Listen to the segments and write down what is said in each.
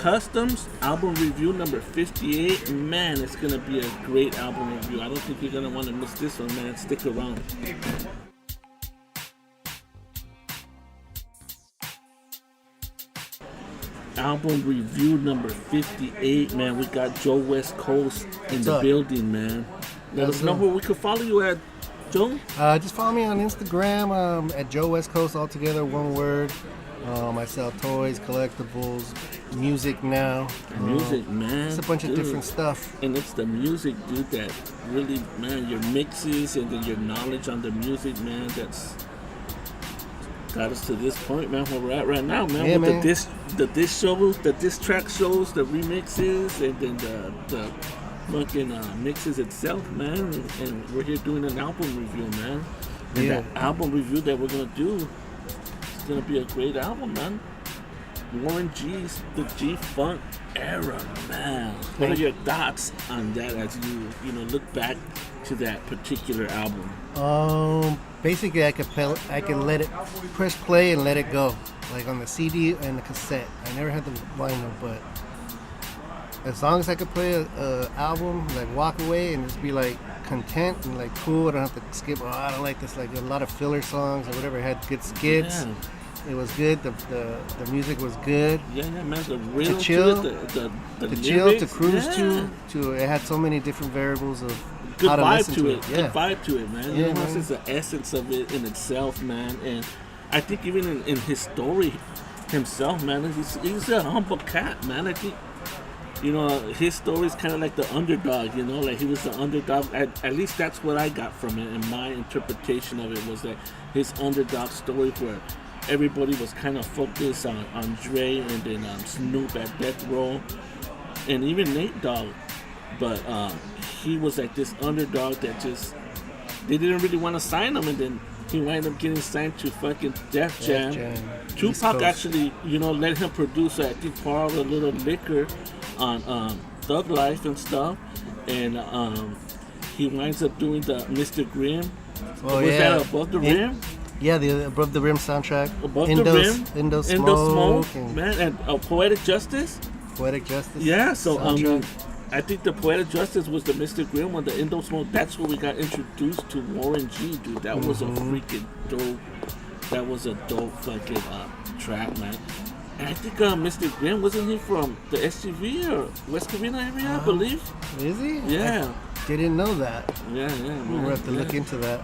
Customz album review number 58. Man, it's gonna be a great album review. I don't think you're gonna want to miss this one, man. Stick around. Album review number 58, man. We got Joe West Coast in the building, man. Let us know where we could follow you at, Joe. Just follow me on Instagram at Joe West Coast, all together, one word. I sell toys, collectibles, music now. Music, man. It's a bunch of different stuff. And it's the music, dude, that really, man, your mixes and then your knowledge on the music, man, that's got us to this point, man, where we're at right now, man. Yeah, with man. the disc shows, the disc track shows, the remixes, and then the fucking mixes itself, man. And we're here doing an album review, man. And that album review that we're gonna do, it's gonna be a great album, man. Warren G's the G-Funk era, man. What are your thoughts on that as you look back to that particular album? Basically, I could let it press play and let it go, like on the CD and the cassette. I never had the vinyl, but as long as I could play a album, like walk away and just be like content and like cool. I don't have to skip. Oh, I don't like this. Like a lot of filler songs or whatever. It had good skits. Yeah. It was good. The music was good. Yeah, man. The rhythm to chill, the chill, to cruise to. It had so many different variables of good how to vibe listen to it. Yeah. Good vibe to it, man. Yeah, man. It's the essence of it in itself, man. And I think even in his story himself, man, he's a humble cat, man. I think his story is kind of like the underdog. Like he was the underdog. At least that's what I got from it, and my interpretation of it was that his underdog story where everybody was kind of focused on Dre and then Snoop at Death Row and even Nate Dogg, but he was like this underdog that just they didn't really want to sign him, and then he wound up getting signed to fucking Def Jam. Tupac actually let him produce I think part of a little liquor on Thug Life and stuff, and he winds up doing the Mr. Grimm. Was that Above the Rim? Yeah, the Above the Rim soundtrack. Above the Rim. Indo Smoke. Man, and Poetic Justice. Poetic Justice. Yeah, so I think the Poetic Justice was the Mr. Grimm one, the Indo Smoke. That's where we got introduced to Warren G, dude. That was a freaking dope. That was a dope fucking track, man. And I think Mr. Grimm, wasn't he from the SGV or West Covina area, I believe? Is he? Yeah. I didn't know that. Yeah, man. We'll have to look into that.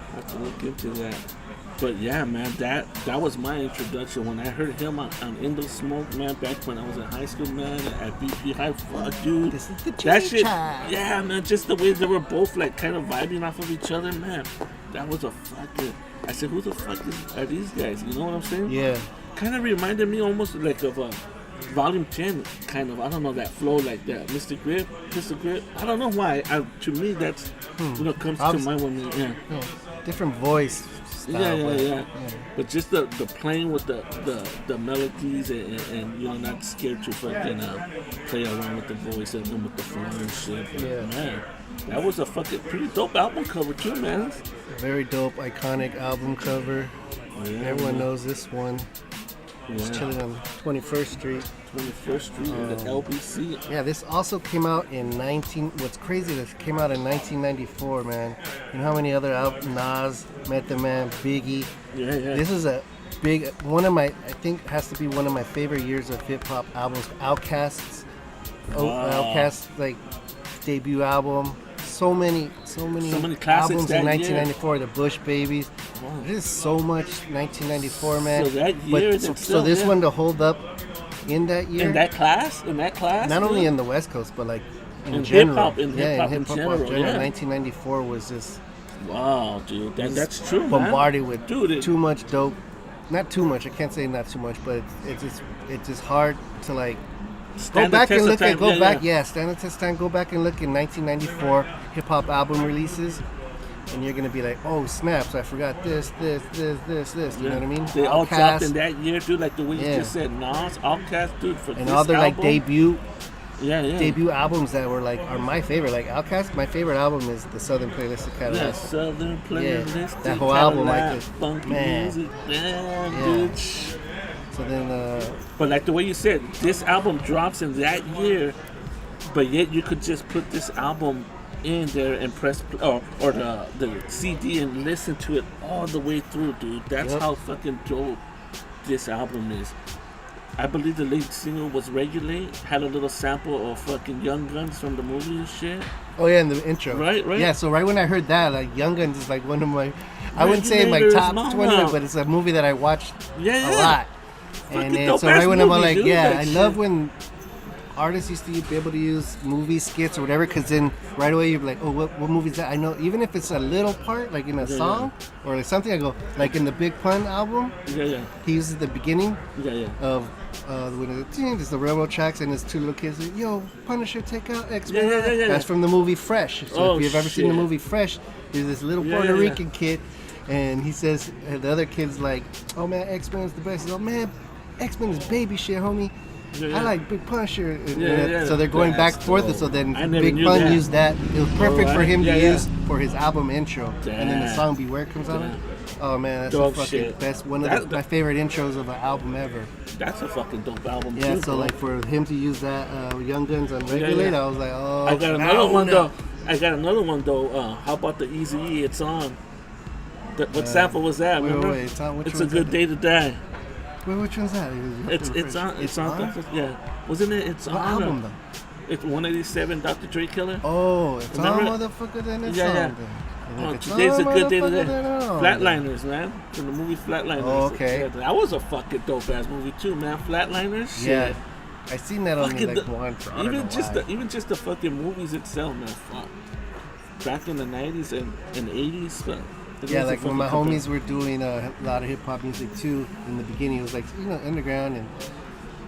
But yeah, man, that was my introduction. When I heard him on Indo Smoke, man, back when I was in high school, man, at BP High, fuck, dude. This is the that shit, yeah, man, just the way they were both like kind of vibing off of each other, man. That was a fucking. I said, who the fuck are these guys? You know what I'm saying? Yeah. Kind of reminded me almost like of Volume 10, kind of. I don't know, that flow like that. Mr. Grip. I don't know why. To me, that's comes to mind when me. Yeah. Different voice. Style, yeah. But just the playing with the melodies and not scared to fucking play around with the voice and with the flow and shit. But, man, that was a fucking pretty dope album cover too, man. Very dope, iconic album cover. Yeah, everyone knows this one. It's chilling on 21st Street. 21st Street in the LBC. Yeah, this also came out in what's crazy, this came out in 1994, man. You know how many other Nas, Method Man, Biggie. Yeah. This is a big, I think has to be one of my favorite years of hip-hop albums. Outkast's like debut album. So many classics albums in 1994. Year. The Bush Babies. Wow. There's so much 1994, man. So that year, so this one to hold up in that year. In that class. Not only in the West Coast, but like in general. In hip-hop in general. 1994 was just. Wow, dude, that's true. Bombarded with too much dope. Not too much. I can't say not too much, but it's just hard to like. Stand the test of time. Stand the test of time. Go back and look in 1994 hip hop album releases, and you're gonna be like, oh snaps! I forgot this. You know what I mean? They all dropped in that year, dude. Like the way you just said, Nas, Outkast, dude, for and this all their album. Like debut debut albums that were like are my favorite. Like Outkast, my favorite album is the Southern Playlist of Cadillac. Yeah, Southern Playlist. That whole album, funky music, dude. So then, But like the way you said, this album drops in that year, but yet you could just put this album in there and press or the CD and listen to it all the way through, dude. That's Yep. how fucking dope this album is. I believe the lead single was Regulate, had a little sample of fucking Young Guns from the movie and shit. oh yeah, in the intro. Right. Yeah, so right when I heard that, like Young Guns is like one of my, I wouldn't say my Regulators, top mama. 20, but it's a movie that I watched Yeah. a lot. Fucking And then, dope so ass right when I'm all movie, like, dude, yeah, that I shit. love when artists used to be able to use movie skits or whatever, because then right away you're like, oh, what movie is that? I know, even if it's a little part, like in a song or like something, I go, like in the Big Pun album, Yeah. he uses the beginning Yeah. of when there's the railroad tracks and his two little kids like, yo, Punisher, take out X-Men. Yeah. That's from the movie Fresh. So if you've ever seen the shit. movie Fresh, there's this little Yeah, Puerto yeah. Rican kid, and he says, and the other kid's like, oh man, X-Men is the best. He's like, oh man, X-Men is baby shit, homie. Yeah. I like Big Punisher. And, Yeah. So they're going back That's and forth. dope. So then I never Big knew Pun that. used that. It was perfect for Alright. him to Yeah. use for his album intro. And then the Damn. song Beware comes out. Damn. Oh man, that's Dope the fucking shit. best. One of That- my favorite intros of an album ever. That's a fucking dope album Yeah, too. so bro. like for him to use that Young Guns on Regulate, yeah. I was like, oh. I got now another one no. though. How about the Easy It's On? What sample was that? Wait, Remember? wait, it's on. Which It's a one's good that? day to die. Wait, which one's that? It's on. It's on. Yeah, wasn't it? It's What on. album though? It's 187 Dr. Dre Killer. Oh, it's Remember on, it? motherfucker. Then it's Yeah, on. yeah. Then. And Oh, if it's today's on, a good day to motherfucker, die. then on. Flatliners, man, from the movie Flatliners. Oh, okay. Yeah, that was a fucking dope ass movie too, man. Flatliners. Shit. Yeah, I seen that on Fucking like the- once. I don't know why. even just the fucking movies itself, man. Fuck. Back in the 90s and 80s, but it Yeah, was a like when my fucking homies were doing a lot of hip hop music too. In the beginning, it was like underground,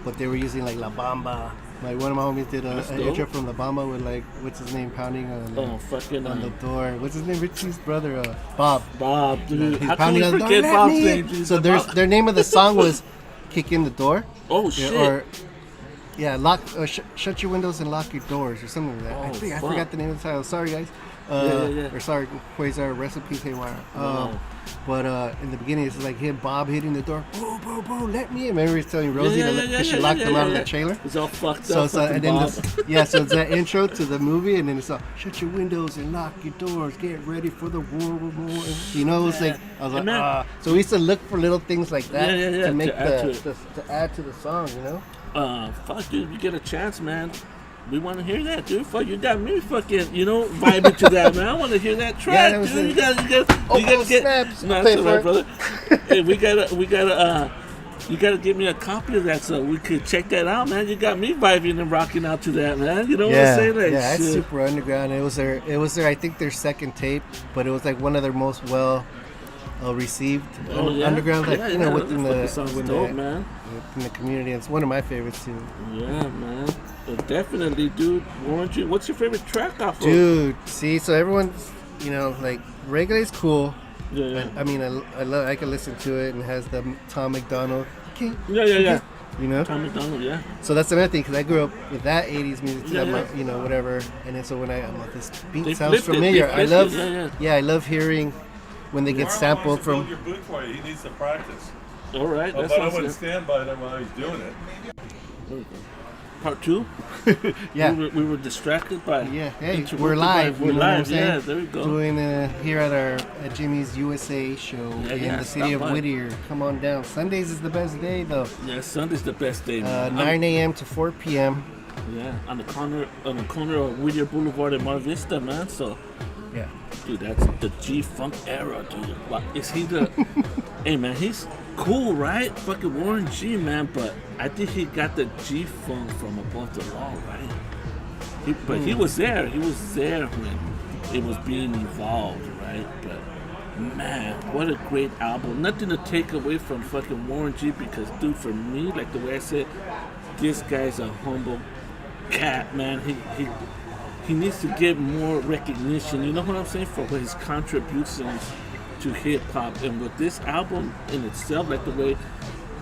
but they were using like La Bamba. Like one of my homies did That's an dope. intro from La Bamba with like what's his name pounding on fucking on the door. What's his name? Richie's brother, Bob. Bob, dude. He's How can pounding we on the door. forget Let Bob's me name? in. dude? So their name of the song was "Kick in the Door." Oh Yeah, shit. or lock, shut your windows and lock your doors, or something like that. I Oh, think I fuck. forgot the name of the title. Sorry, guys. Yeah. Or sorry, Quasar. Recipes haywire. Wow. But in the beginning, it's like him, Bob hitting the door. Boo, let me in. Remember, he's telling Rosie because she locked him out of the trailer. It's all fucked So, up. so and then Bob. so it's that intro to the movie, and then it's all shut your windows and lock your doors. Get ready for the war. You know, it's like I was like, man. So we used to look for little things like that Yeah, to make to add to it. to add to the song. You know. Fuck, dude, you get a chance, man. We want to hear that, dude. Fuck, you got me fucking, vibing to that, man. I want to hear that track, that was dude. it. You gotta get. Snaps. No, I'll that's pay all for right, it. brother. Hey, you gotta give me a copy of that so we could check that out, man. You got me vibing and rocking out to that, man. You know what I'm saying? Like, yeah, it's shit. super underground. It was their I think their second tape, but it was like one of their most well received Oh, yeah? underground, like Yeah, within that the sounds within dope, the, man. in the community. It's one of my favorites too. Yeah, man. But definitely, dude. What's your favorite track off of? Dude, see, so everyone's like Regulate's cool. Yeah. I mean, I can listen to it and it has the Tom McDonald. Yeah. You know. Tom McDonald, yeah. So that's another thing because I grew up with that '80s music too. Yeah, that yeah. whatever. And then so when I'm like, this beat They sounds flipped it, familiar. they I flipped love. it, yeah. I love hearing when they get Marlon sampled wants to build from. your boot for you. He needs to practice. All right, But that I sounds wouldn't good. stand by them while he's doing it. Part 2? Yeah. We were distracted by. Yeah, hey, interrupted we're live. by- you We're know what I'm live. saying? Yeah, there we go. Doing here at Jimmy's USA show in yeah, the city stop of by. Whittier. Come on down. Sundays is the best day though. Yeah, Sunday's the best day. Man. 9 a.m. to 4 p.m. Yeah, on the corner of Whittier Boulevard and Mar Vista, man. So, Yeah. dude, that's the G-Funk era, dude. Wow, is he the? Hey, man, he's cool, right? Fucking Warren G, man. But I think he got the G-Funk from above the law, right? He was there. He was there when it was being evolved, right? But man, what a great album. Nothing to take away from fucking Warren G because, dude, for me, like the way I said, this guy's a humble cat, man. He needs to get more recognition. You know what I'm saying? For his contributions to hip hop. And with this album in itself, like the way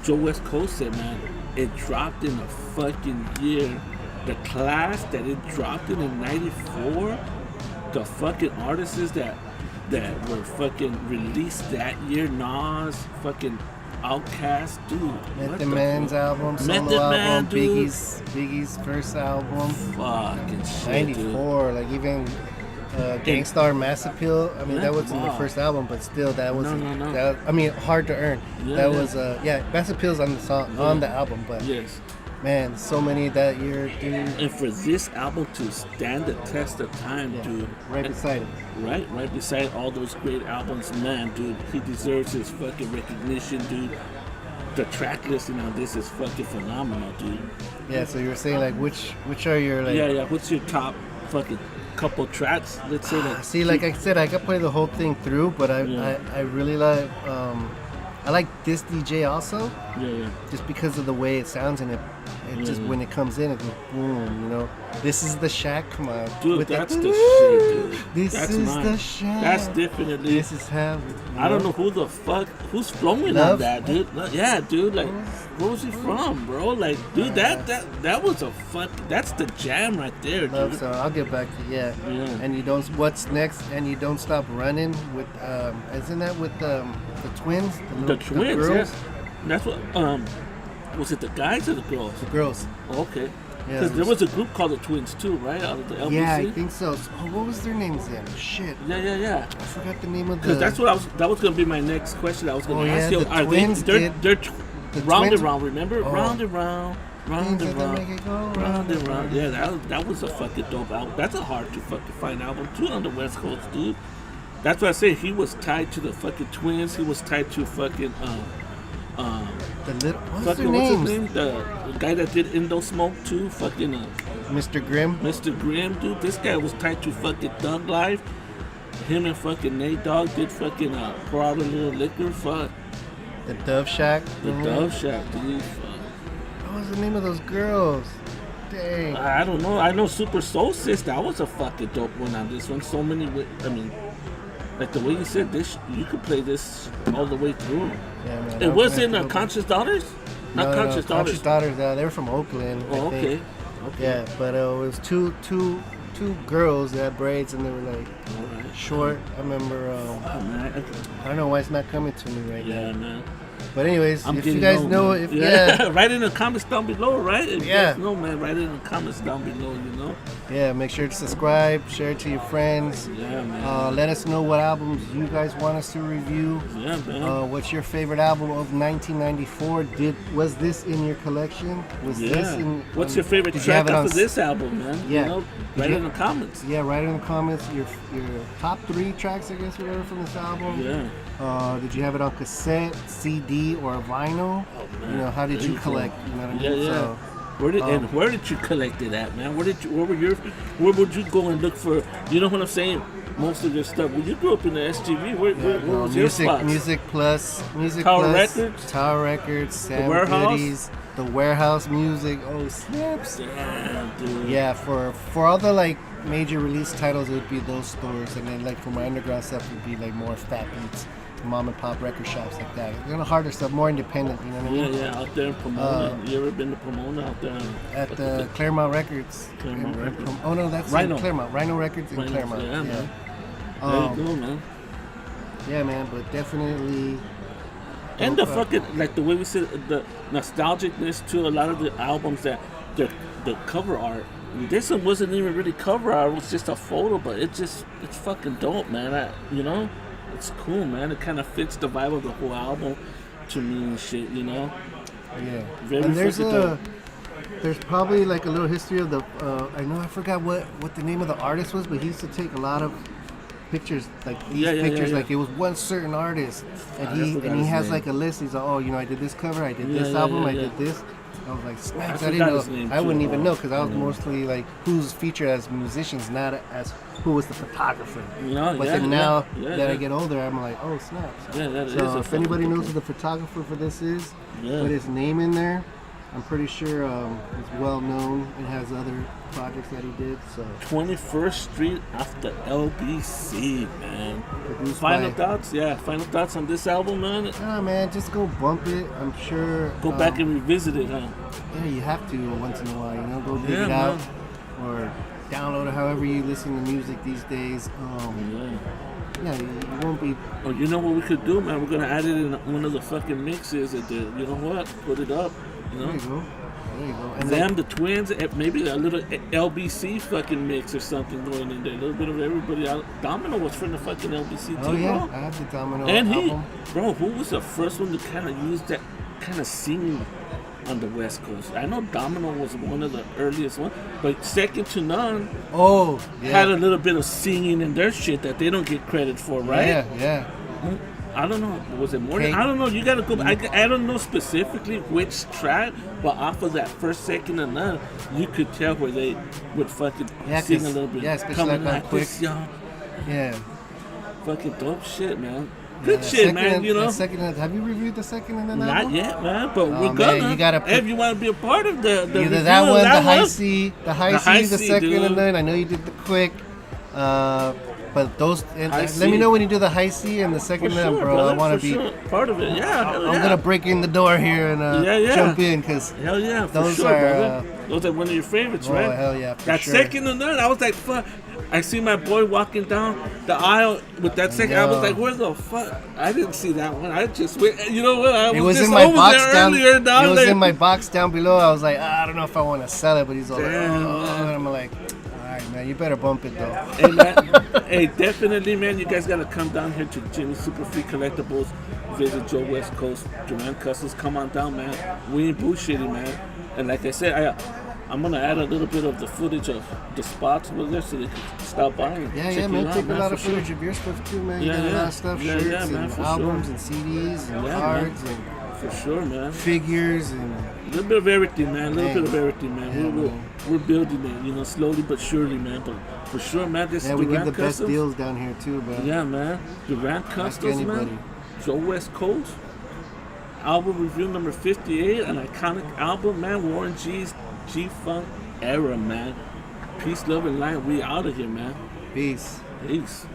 Joe West Coast said, man, it dropped in a fucking year. The class that it dropped in '94, the fucking artists that were fucking released that year, Nas, fucking Outkast, dude. what Method the Man's fuck? album, solo Method Man, album, dude. Biggie's first album, Fucking shit, dude. 94. Like even Gangstar Mass Appeal. I mean, Yeah, that wasn't the wow. first album, but still, that was No. That, I mean, Hard to Earn. Yeah, that yeah. was Mass Appeal's on the song on the album, but Yes. man, so many that year, dude. And for this album to stand the test of time, Yeah, dude. right beside it. Right beside all those great albums, man, dude. He deserves his fucking recognition, dude. The track listing on this is fucking phenomenal, dude. Yeah, so you were saying like which are your like? Yeah. What's your top fucking couple tracks? Let's say like. See, like I said, I could play the whole thing through, but Yeah. I really like I like this DJ also, Yeah. just because of the way it sounds and it just when it comes in, it goes boom, you know. This is the Shack, come on, Dude, with that's that, the shit, dude. This That's is mine. the Shack. That's definitely. This is how. I don't know who the fuck who's flowing on Love? that, dude. Yeah, dude. Like, where was he from, bro? Like, dude, that was a fuck. That's the jam right there, Love dude. song. I'll get back to Yeah. And you don't. What's next? And you don't stop running with. Isn't that with the twins? The twins, girls? yes. That's what. Was it the guys or the girls? The girls. Okay. Yeah, Because there was a group called the Twins too, right? Out of the LBC. Yeah, I think so. What was their names then? Shit, Yeah. I forgot the name of the. Because that's what that was gonna be my next question. I was gonna Oh, ask yeah, you. the Are Twins they're did- the round Twins- and round? Remember, Oh. round and round, round Things and that round. make it go Round and round. Yeah, that was a fucking dope album. That's a hard to fucking find album too on the West Coast, dude. That's what I say. He was tied to the fucking Twins. He was tied to fucking The little. What's fucking their what's his names? name? The guy that did Indo Smoke too. Fucking Mr. Grimm. Mr. Grimm, dude. This guy was tied to fucking Thug Life. Him and fucking Nate Dogg did fucking pour out a little liquor. Fuck The Dove Shack. the Mhm. Dove Shack, dude. Fuck. What was the name of those girls? Dang. I don't know. I know Super Soul Sis. That was a fucking dope one on this one. So many. I mean, like the way you said this, you could play this all the way through. Yeah, man. It wasn't a Conscious Daughters. Not Conscious Daughters. Daughters. They were from Oakland. I Oh, think. okay. Yeah, but it was two girls that had braids and they were like All right. short. I remember. Oh, man. I don't know why it's not coming to me right Yeah, now. man. But anyways, I'm if you getting guys old, know, man. if yeah, write in the comments down below, right? If you Yeah. guys know, man, write it in the comments down below. You know. yeah, make sure to subscribe, share it to your friends. Yeah, man. Let us know what albums you guys want us to review. Yeah, man. What's your favorite album of 1994? Was this in your collection? Was this Yeah. in? What's your favorite did you have track it on off of this album, man? Yeah. You know, Did write you- it in the comments. Yeah, write in the comments your top 3 tracks, I guess, whatever from this album. Yeah. Did you have it on cassette, CD, or vinyl? Oh, man. You know, how did There you go. collect? You know what I Yeah, mean? yeah. So, Where did you collect it at, man? Where would you go and look for? You know what I'm saying? Most of your stuff. When you grew up in the SGV, where was your spot? Music Plus, Tower Plus, Records? Tower Records, Sam Warehouse? Goodies, the Warehouse Music. Oh snaps! Damn, dude. Yeah, for all the like major release titles, it would be those stores, and then like for my underground stuff, it would be like more Fat Beats, mom and pop record shops like that. Kind of harder stuff, more independent. You know what I mean? Yeah, out there in Pomona. You ever been to Pomona out there? At the Claremont Records. Claremont Records. Oh no, that's Rhino. in Claremont. Rhino Records in Rhino, Claremont. yeah, man. There Um, you go, man. yeah, man, but definitely. And the fucking, like the way we said, the nostalgicness to a lot of the albums that the cover art. This one wasn't even really cover art, it was just a photo, but it's fucking dope, man. You know? It's cool, man. It kind of fits the vibe of the whole album to me and shit, you know? Yeah. Very And fucking there's probably like a little history of the. I know I forgot what the name of the artist was, but he used to take a lot of pictures, like these Yeah, pictures, yeah. like it was one certain artist, I and he forgot and he his has name. like a list. He's like, oh, you know, I did this cover, I did Yeah, this yeah, album, yeah, I yeah. did this. I was like, snaps! I forgot didn't his name know. I too. wouldn't even know because I was Yeah. mostly like who's featured as musicians, not as who was the photographer. You know, But yeah, then now yeah, that I yeah. get older, I'm like, oh snaps! Yeah, that is So a if anybody fucking- knows who the photographer for this is, Yeah. put his name in there. I'm pretty sure it's well known and has other projects that he did. So 21st Street off the LBC, man. produced Final by- thoughts? Yeah, final thoughts on this album, man? Nah, man, just go bump it. I'm sure. Go back and revisit it, huh? Yeah, you have to once in a while. You know, go dig Yeah, it out man. or download it. However you listen to music these days. Yeah. Yeah, you won't be. Oh, you know what we could do, man? We're gonna add it in one of the fucking mixes. And you know what? Put it up. You There know. you go. There you go. And Them, the twins, maybe a little LBC fucking mix or something going in there. A little bit of everybody. Domino was from the fucking LBC oh too, yeah, bro. I have the Domino And album. bro, who was the first one to kind of use that kind of singing on the West Coast? I know Domino was one of the earliest ones, but second to none Oh, yeah. had a little bit of singing in their shit that they don't get credit for, right? Yeah, yeah. I don't know. Was it more? Hey. I don't know. You gotta go. I don't know specifically which track, but off of that first, second, and none, you could tell where they would fucking Yeah, sing 'cause- a little bit. yeah, especially Coming like on like this, y'all. Yeah. Fucking dope shit, man. Yeah, Good that shit, second man. and- You know. that second and- have you reviewed the second and then Not album? yet, man, but Oh, we're man, gonna. you gotta put- if you want to be a part of the Either review that of one, the high one, C, the High high C, the C, second dude. and then I know you did the quick. But those, and High let C. me know when you do the high C and the for second sure, and bro. brother, I want for to be. sure. Part of it. Yeah, hell I'm yeah. gonna break in the door here and Yeah. jump in because Hell yeah, for Those sure, are, brother. Those are one of your favorites, oh, right? hell yeah, for That sure. second and none, I was like, fuck. I see my boy walking down the aisle with that second. I was Yo. like, where the fuck? I didn't see that one. I just went. You know what? I it was just in my over box there down. earlier, dog. It was Like, in my box down below. I was like, I don't know if I want to sell it, but he's all like, Damn, oh, man. and I'm like, all right, man, you better bump it though. Hey, man. Hey, definitely, man. You guys gotta come down here to Jimmy Superfree Collectibles. Visit Joe West Coast, Duran Customz. Come on down, man. We ain't bullshitting, man. And like I said, I'm gonna add a little bit of the footage of the spots over there so they can stop by and Yeah, check yeah, you man. out, Take a lot for of footage of your stuff too, man. You Yeah, got a lot yeah. of stuff, Yeah, shirts yeah, man, and for albums sure. and CDs and Yeah, cards man. and For sure, man. figures and A little bit of everything, man. A little Man. bit of everything, man. Yeah, we're, man. we're building it, you know, slowly but surely, man. But for sure, man, this yeah, we Duran give the best Customz. deals down here too, bro. Yeah, man. Duran Customz, anybody. man. Joe West Coast. Album review number 58, an iconic album, man. Warren G's G-Funk era, man. Peace, love, and light. We out of here, man. Peace. Peace.